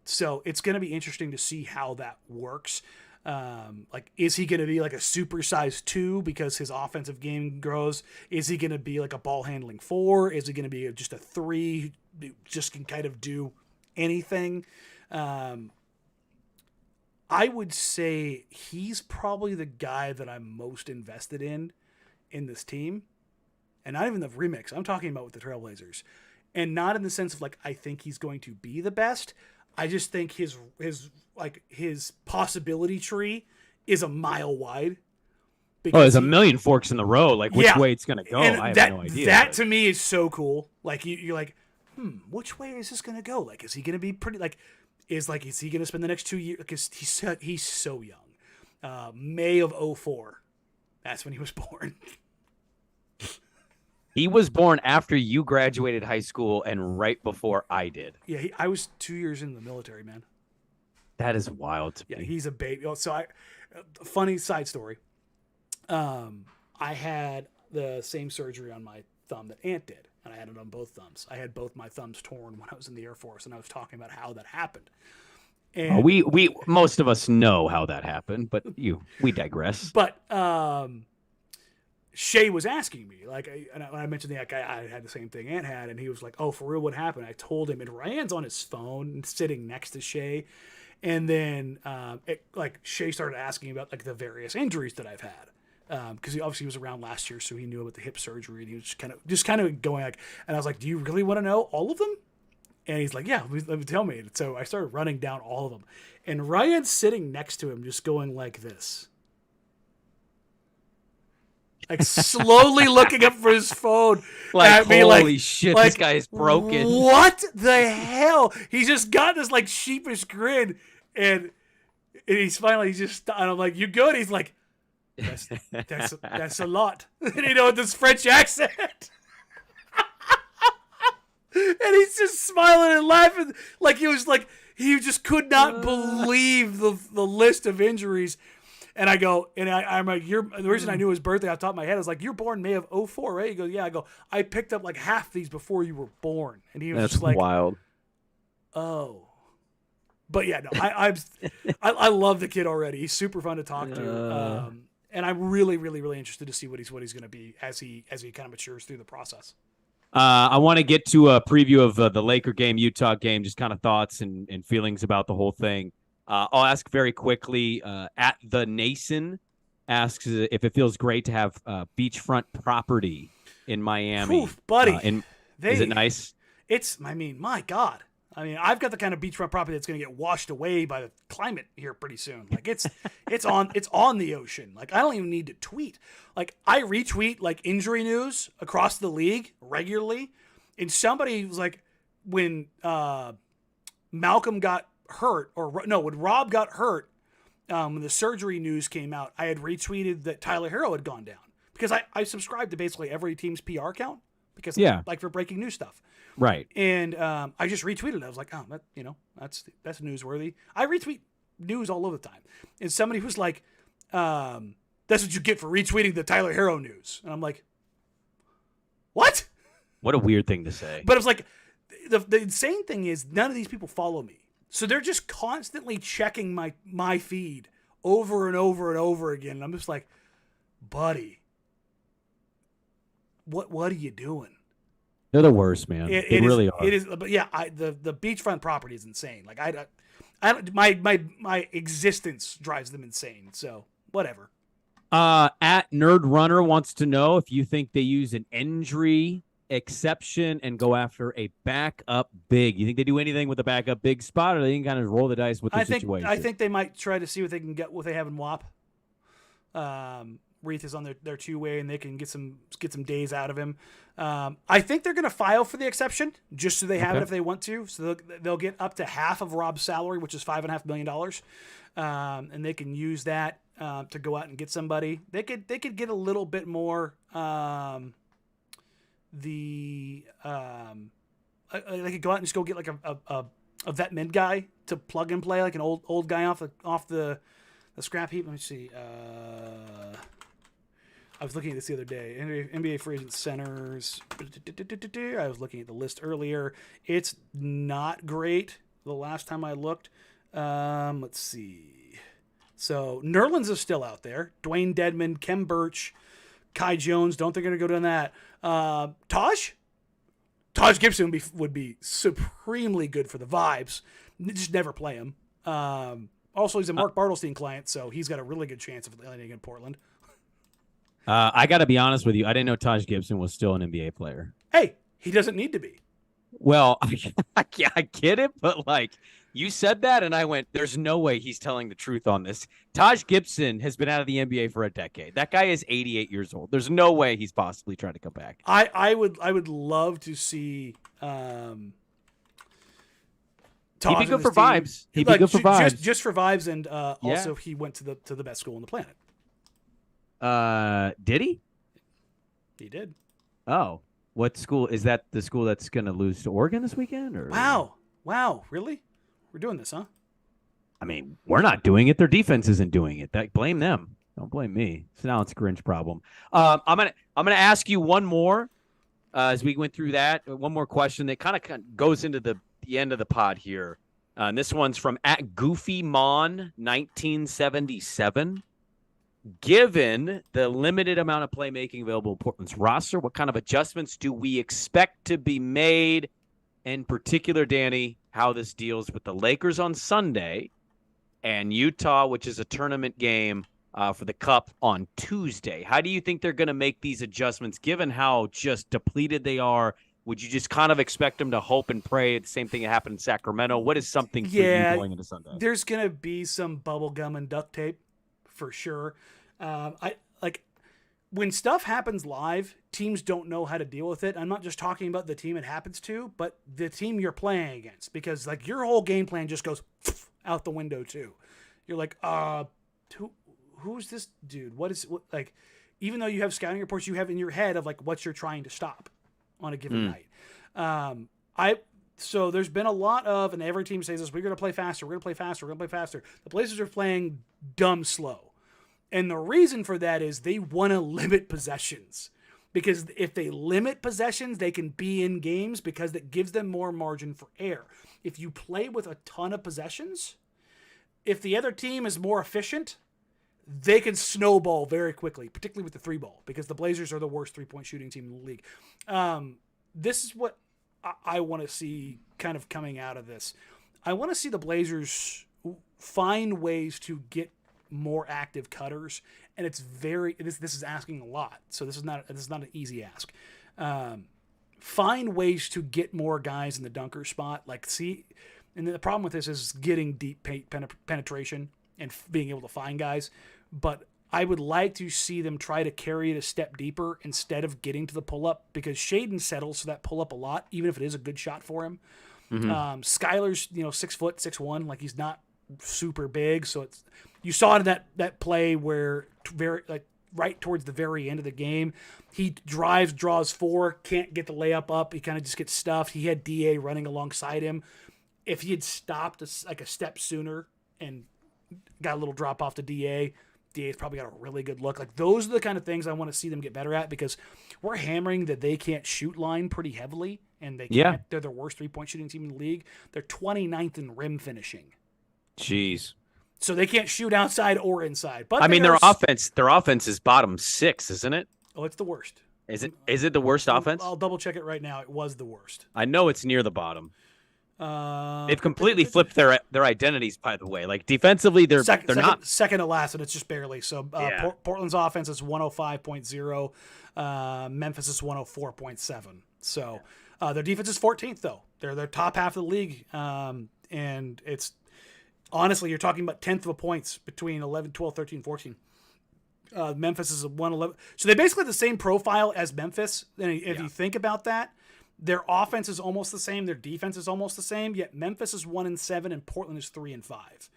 So it's going to be interesting to see how that works. Like, is he going to be like a supersized 2 because his offensive game grows? Is he going to be like a ball handling 4? Is he going to be just a 3 who just can kind of do anything? I would say he's probably the guy that I'm most invested in this team. And not even the remix. I'm talking about with the Trailblazers. And not in the sense of like, I think he's going to be the best. I just think his possibility tree is a mile wide. There's a million forks in the road. Like, which way it's going to go, I have no idea. That to me is so cool. Like, you're like, which way is this going to go? Like, is he going to be pretty, like, is he going to spend the next 2 years? Because he's so young. May of 2004. That's when he was born. He was born after you graduated high school and right before I did. Yeah, I was 2 years in the military, man. That is wild to me. He's a baby. So funny side story. I had the same surgery on my thumb that Ant did, and I had it on both thumbs. I had both my thumbs torn when I was in the Air Force, and I was talking about how that happened. And we most of us know how that happened, but we digress. But Shea was asking me, like, and when I mentioned that guy, I had the same thing Ant had, and he was like, "Oh, for real, what happened?" I told him, and Ryan's on his phone, sitting next to Shea, and then Shea started asking about like the various injuries that I've had, because he obviously was around last year, so he knew about the hip surgery, and he was just kind of going like, and I was like, "Do you really want to know all of them?" And he's like, "Yeah, let me tell me." And so I started running down all of them, and Ryan's sitting next to him, just going like this. Like, slowly looking up for his phone. Like, at me, holy shit, this guy is broken. What the hell? He's just got this, like, sheepish grin. And he's just, and I'm like, "You good?" He's like, that's a lot. And, with this French accent. And he's just smiling and laughing. Like, he just could not believe the list of injuries. And I go, and I'm like, the reason I knew his birthday off the top of my head, I was like, "You're born May of 2004, right?" He goes, "Yeah." I go, "I picked up like half these before you were born." And he was That's just like, wild. "Oh." But yeah, no, I love the kid already. He's super fun to talk to. And I'm really, really, really interested to see what he's going to be as he kind of matures through the process. I want to get to a preview of the Laker game, Utah game, just kind of thoughts and feelings about the whole thing. I'll ask very quickly. At the Nason asks if it feels great to have beachfront property in Miami. Oof, buddy. Is it nice? My God. I mean, I've got the kind of beachfront property that's going to get washed away by the climate here pretty soon. Like, it's on the ocean. Like, I don't even need to tweet. Like, I retweet like injury news across the league regularly, and somebody was like, when Malcolm got hurt, when Rob got hurt, when the surgery news came out, I had retweeted that Tyler Herro had gone down because I subscribe to basically every team's PR account because like for breaking news stuff. Right. And I just retweeted it. I was like, oh, that's newsworthy. I retweet news all over the time. And somebody was like, that's what you get for retweeting the Tyler Herro news. And I'm like, what? What a weird thing to say. But it was like, the insane thing is none of these people follow me. So they're just constantly checking my feed over and over and over again. And I'm just like, buddy, what are you doing? They're the worst, man. They really are. It is, but yeah, the beachfront property is insane. Like my existence drives them insane. So whatever. At Nerd Runner wants to know if you think they use an injury exception and go after a backup big. You think they do anything with a backup big spot, or they can kind of roll the dice with the situation? I think they might try to see what they can get, what they have in WAP. Reith is on their two-way, and they can get some days out of him. I think they're going to file for the exception just so they have it if they want to. So they'll get up to half of Rob's salary, which is $5.5 million, and they can use that to go out and get somebody. They could get a little bit more. They could go out and just go get like a vet mid guy to plug and play, like an old guy off the scrap heap. Let me see. I was looking at this the other day. NBA free agent centers. I was looking at the list earlier. It's not great. The last time I looked. Let's see. So Nerlens is still out there. Dwayne Dedman, Kem Birch, Kai Jones. Don't think they're going to go down that. Taj Gibson would be supremely good for the vibes. Just never play him. Also, he's a Mark Bartelstein client, so he's got a really good chance of landing in Portland. I got to be honest with you. I didn't know Taj Gibson was still an NBA player. Hey, he doesn't need to be. Well, I get it, but like you said that, and I went, "There's no way he's telling the truth on this." Taj Gibson has been out of the NBA for a decade. That guy is 88 years old. There's no way he's possibly trying to come back. I would love to see. He'd be good for vibes. He'd be good for vibes. Just for vibes, and also he went to the best school on the planet. Did he? He did. Oh, what school is that? The school that's going to lose to Oregon this weekend? Or wow, really? We're doing this, huh? I mean, we're not doing it. Their defense isn't doing it. Blame them. Don't blame me. So now it's a Grinch problem. I'm gonna ask you one more as we went through that. One more question that kind of goes into the end of the pod here. And this one's from @GoofyMon1977. Given the limited amount of playmaking available in Portland's roster, what kind of adjustments do we expect to be made? In particular, Danny, how this deals with the Lakers on Sunday and Utah, which is a tournament game for the Cup on Tuesday. How do you think they're going to make these adjustments, given how just depleted they are? Would you just kind of expect them to hope and pray the same thing that happened in Sacramento? What is something for you going into Sunday? There's going to be some bubble gum and duct tape for sure. When stuff happens live, teams don't know how to deal with it. I'm not just talking about the team it happens to, but the team you're playing against, because like your whole game plan just goes out the window too. You're like, who's this dude? Even though you have scouting reports, you have in your head of like what you're trying to stop on a given night. So there's been a lot of, and every team says this, we're going to play faster. We're going to play faster. We're going to play faster. The Blazers are playing dumb slow. And the reason for that is they want to limit possessions, because if they limit possessions, they can be in games because that gives them more margin for error. If you play with a ton of possessions, if the other team is more efficient, they can snowball very quickly, particularly with the three ball, because the Blazers are the worst 3-point shooting team in the league. This is what I want to see kind of coming out of this. I want to see the Blazers find ways to get more active cutters, and this is asking a lot, so this is not an easy ask. Find ways to get more guys in the dunker spot, and the problem with this is getting deep penetration and being able to find guys, but I would like to see them try to carry it a step deeper instead of getting to the pull-up, because Shaden settles for that pull-up a lot, even if it is a good shot for him. Skylar's 6 foot 6'1", like he's not super big, so it's, you saw it in that play where right towards the very end of the game, he drives, draws 4, can't get the layup up, he kind of just gets stuffed. He had DA running alongside him. If he had stopped a step sooner and got a little drop off to DA's probably got a really good look. Like, those are the kind of things I want to see them get better at, because we're hammering that they can't shoot line pretty heavily, and they can't. Yeah. They're the worst 3-point shooting team in the league. They're 29th in rim finishing. Jeez. So they can't shoot outside or inside. But I mean, their offense is bottom 6, isn't it? Oh, it's the worst. Is it the worst offense? I'll double check it right now. It was the worst. I know it's near the bottom. They've completely flipped their identities, by the way. Like, defensively, they're not second to last, and it's just barely. So Portland's offense is 105.0, Memphis is 104.7. So their defense is 14th, though. They're top half of the league, and it's honestly, you're talking about 10th of a points between 11, 12, 13, 14. Memphis is a 111. So they basically have the same profile as Memphis. And if you think about that, their offense is almost the same. Their defense is almost the same. Yet Memphis is 1-7 and Portland is 3-5.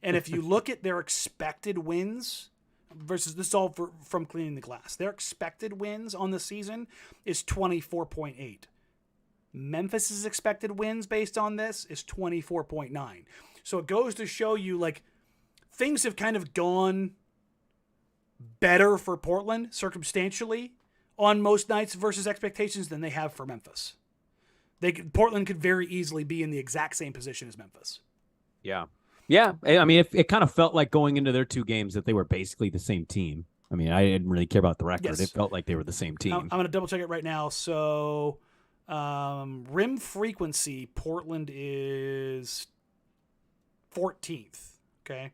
And if you look at their expected wins versus, this is all from Cleaning the Glass, their expected wins on the season is 24.8. Memphis's expected wins based on this is 24.9. So it goes to show you, like, things have kind of gone better for Portland circumstantially on most nights versus expectations than they have for Memphis. Portland could very easily be in the exact same position as Memphis. Yeah. Yeah. I mean, it kind of felt like going into their 2 games that they were basically the same team. I mean, I didn't really care about the record. Yes. It felt like they were the same team. I'm going to double check it right now. So rim frequency, Portland is 14th. Okay.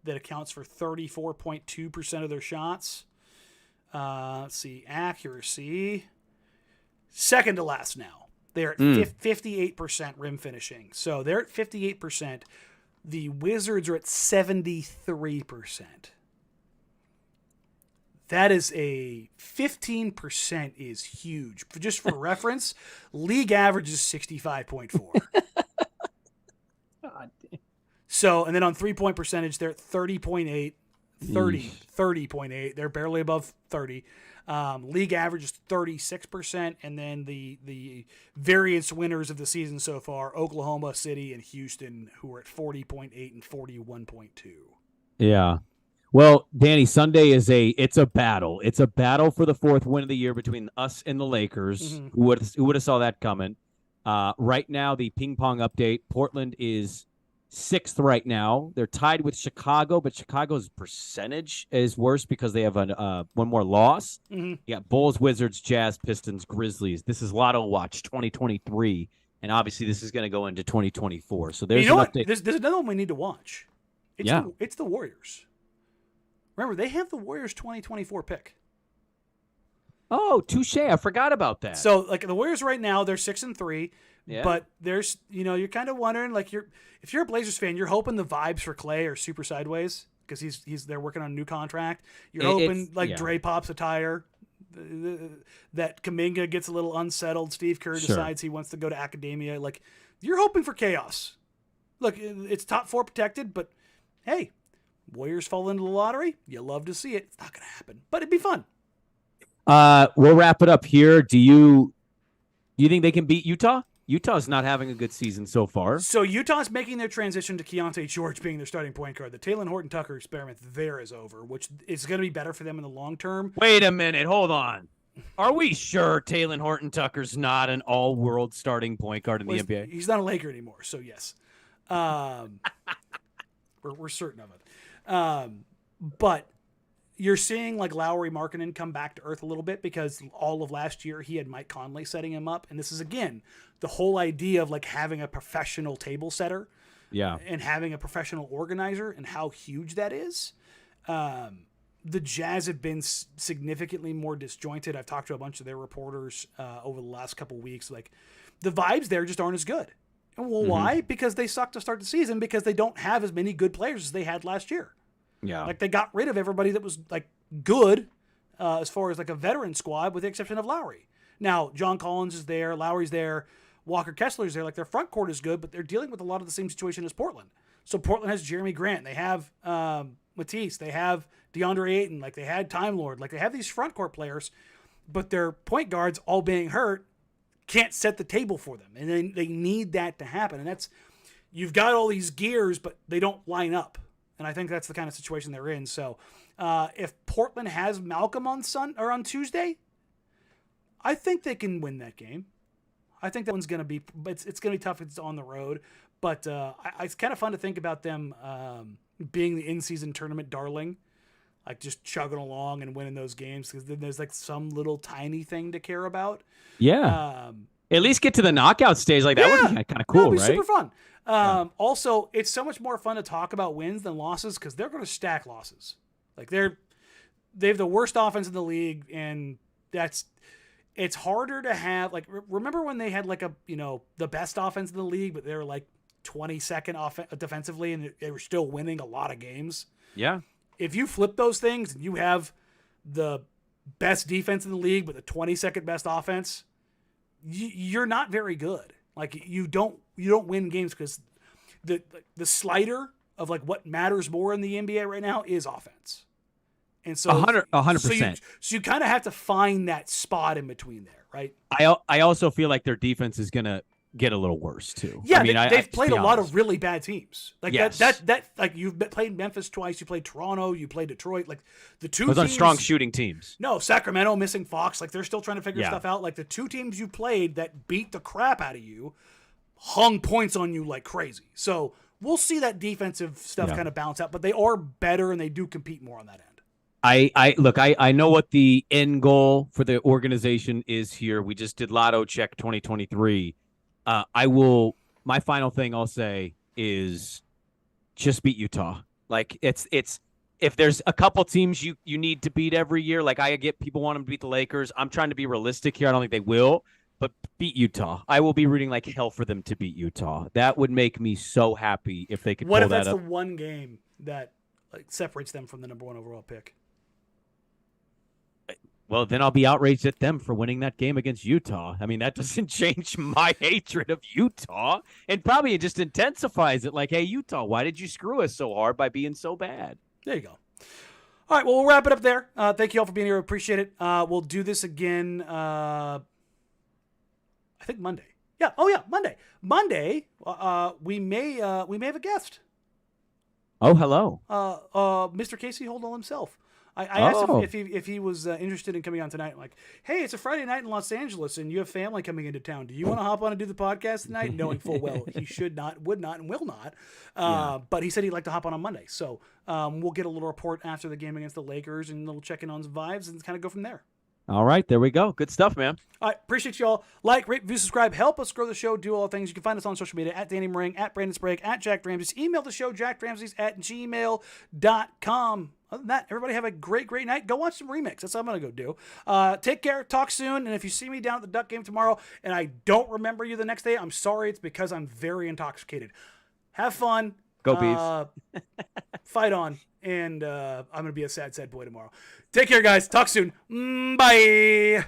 That accounts for 34.2% of their shots. Let's see, accuracy. Second to last now. They're at 58% rim finishing. So they're at 58%. The Wizards are at 73%. That is 15% is huge. Just for reference, league average is 65.4. God damn. So, and then on 3-point percentage, they're at 30.8, 30.8. They're barely above 30. League average is 36%. And then the variance winners of the season so far, Oklahoma City and Houston, who are at 40.8 and 41.2. Yeah. Well, Danny, Sunday it's a battle. It's a battle for the 4th win of the year between us and the Lakers. Mm-hmm. Who would have saw that coming? Right now, the ping pong update, Portland is 6th right now. They're tied with Chicago, but Chicago's percentage is worse because they have one more loss. Mm-hmm. You got Bulls, Wizards, Jazz, Pistons, Grizzlies. This is Lotto Watch 2023, and obviously this is going to go into 2024. So there's an update. There's another one we need to watch. It's the Warriors. Remember, they have the Warriors 2024 pick. Oh, touche. I forgot about that. So, like, the Warriors right now, they're 6-3. Yeah. But there's, you're kind of wondering, like, if you're a Blazers fan, you're hoping the vibes for Clay are super sideways because they're working on a new contract. You're hoping Dre pops a tire, that Kuminga gets a little unsettled. Steve Kerr decides he wants to go to academia. Like, you're hoping for chaos. Look, it's top 4 protected, but hey, Warriors fall into the lottery. You love to see it. It's not going to happen, but it'd be fun. We'll wrap it up here. Do you think they can beat Utah? Utah's not having a good season so far. So Utah's making their transition to Keontae George being their starting point guard. The Talen Horton-Tucker experiment there is over, which is going to be better for them in the long term. Wait a minute. Hold on. Are we sure Talen Horton-Tucker's not an all-world starting point guard in the NBA? He's not a Laker anymore, so yes. We're certain of it. But you're seeing, like, Lowry Markkanen come back to earth a little bit because all of last year he had Mike Conley setting him up. And this is, again, the whole idea of, like, having a professional table setter and having a professional organizer and how huge that is. The Jazz have been significantly more disjointed. I've talked to a bunch of their reporters over the last couple weeks. Like, the vibes there just aren't as good. And well, why? Because they suck to start the season because they don't have as many good players as they had last year. Yeah. Like they got rid of everybody that was like good as far as like a veteran squad, with the exception of Lowry. Now, John Collins is there, Lowry's there, Walker Kessler's there. Like their front court is good, but they're dealing with a lot of the same situation as Portland. So Portland has Jeremy Grant. They have Matisse. They have DeAndre Ayton. Like they had Time Lord. Like they have these front court players, but their point guards all being hurt can't set the table for them. And then they need that to happen. And that's, you've got all these gears, but they don't line up. And I think that's the kind of situation they're in. So if Portland has Malcolm on Tuesday, I think they can win that game. I think that one's going to be, it's going to be tough if it's on the road. But it's kind of fun to think about them being the in-season tournament darling, like just chugging along and winning those games, because then there's like some little tiny thing to care about. Yeah. At least get to the knockout stage. Like that would be kind of cool, That'd be right? super fun. Also, it's so much more fun to talk about wins than losses, because they're going to stack losses. Like they have the worst offense in the league, and it's harder to have, like, remember when they had like the best offense in the league, but they were like 22nd defensively, and they were still winning a lot of games. Yeah. If you flip those things and you have the best defense in the league but the 22nd best offense, you're not very good. Like you don't win games, because the slider of like what matters more in the NBA right now is offense. And so 100%. So you kind of have to find that spot in between there, right? I also feel like their defense is going to get a little worse too. Yeah, I mean, they've played a lot of really bad teams. Like yes. that like you've played Memphis twice, you played Toronto, you played Detroit. Like the two those teams, are strong shooting teams. No, Sacramento missing Fox. Like they're still trying to figure stuff out. Like the two teams you played that beat the crap out of you hung points on you like crazy. So we'll see that defensive stuff kind of balance out, but they are better and they do compete more on that end. I know what the end goal for the organization is here. We just did Lotto Check 2023. My final thing I'll say is just beat Utah. Like it's if there's a couple teams you need to beat every year, like I get people want them to beat the Lakers. I'm trying to be realistic here. I don't think they will, but beat Utah. I will be rooting like hell for them to beat Utah. That would make me so happy if they could pull that up. What if that's the one game that like separates them from the number 1 overall pick? Well, then I'll be outraged at them for winning that game against Utah. I mean, that doesn't change my hatred of Utah, and probably it just intensifies it. Like, hey, Utah, why did you screw us so hard by being so bad? There you go. All right, well, we'll wrap it up there. Thank you all for being here. Appreciate it. We'll do this again, I think Monday. Yeah. Oh, yeah, Monday. Monday, we may have a guest. Oh, hello. Mr. Casey Holdall himself. I asked him if he was interested in coming on tonight. I'm like, hey, it's a Friday night in Los Angeles, and you have family coming into town. Do you want to hop on and do the podcast tonight? Knowing full well he should not, would not, and will not. But he said he'd like to hop on Monday. So we'll get a little report after the game against the Lakers and a little check-in on some vibes and kind of go from there. All right, there we go. Good stuff, man. All right, appreciate you all. Like, rate, review, subscribe. Help us grow the show. Do all the things. You can find us on social media at Danny Marang, at Brandon Sprague, at Jack Ramsays. Email the show, jackramsays@gmail.com. Other than that, everybody have a great, great night. Go watch some remix. That's what I'm going to go do. Take care. Talk soon. And if you see me down at the Duck game tomorrow and I don't remember you the next day, I'm sorry. It's because I'm very intoxicated. Have fun. Go Beavs. Fight on. And I'm going to be a sad, sad boy tomorrow. Take care, guys. Talk soon. Bye.